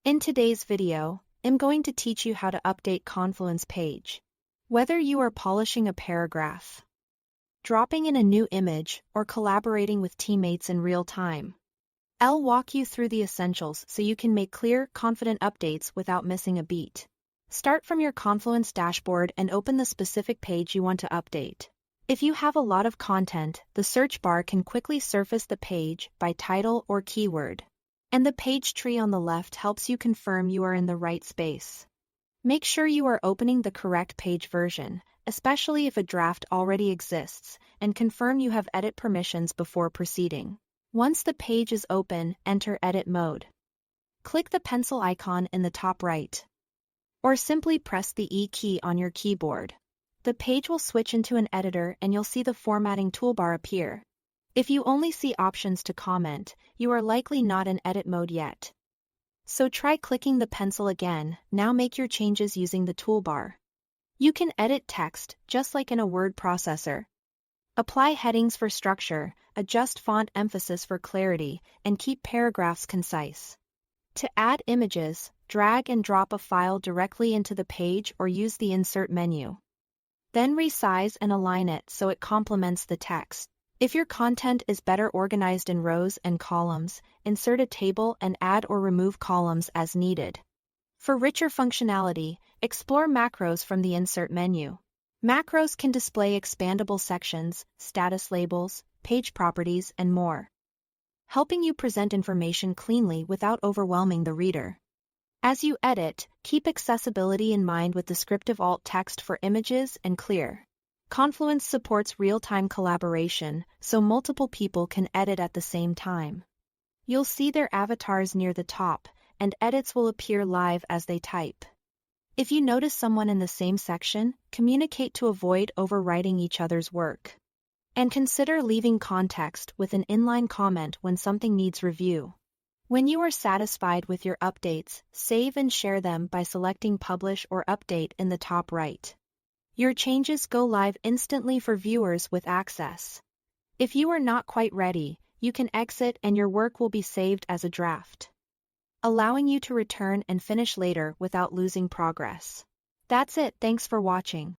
In today's video, I'm going to teach you how to update Confluence page. Whether you are polishing a paragraph, dropping in a new image, or collaborating with teammates in real time, I'll walk you through the essentials so you can make clear, confident updates without missing a beat. Start from your Confluence dashboard and open the specific page you want to update. If you have a lot of content, the search bar can quickly surface the page by title or keyword. And the page tree on the left helps you confirm you are in the right space. Make sure you are opening the correct page version, especially if a draft already exists, and confirm you have edit permissions before proceeding. Once the page is open, enter edit mode. Click the pencil icon in the top right. Or simply press the E key on your keyboard. The page will switch into an editor and you'll see the formatting toolbar appear. If you only see options to comment, you are likely not in edit mode yet. So try clicking the pencil again. Now make your changes using the toolbar. You can edit text just like in a word processor. Apply headings for structure, adjust font emphasis for clarity, and keep paragraphs concise. To add images, drag and drop a file directly into the page or use the insert menu. Then resize and align it so it complements the text. If your content is better organized in rows and columns, insert a table and add or remove columns as needed. For richer functionality, explore macros from the insert menu. Macros can display expandable sections, status labels, page properties, and more, helping you present information cleanly without overwhelming the reader. As you edit, keep accessibility in mind with descriptive alt text for images and clear. Confluence supports real-time collaboration, so multiple people can edit at the same time. You'll see their avatars near the top, and edits will appear live as they type. If you notice someone in the same section, communicate to avoid overwriting each other's work. And consider leaving context with an inline comment when something needs review. When you are satisfied with your updates, save and share them by selecting Publish or Update in the top right. Your changes go live instantly for viewers with access. If you are not quite ready, you can exit and your work will be saved as a draft, allowing you to return and finish later without losing progress. That's it. Thanks for watching.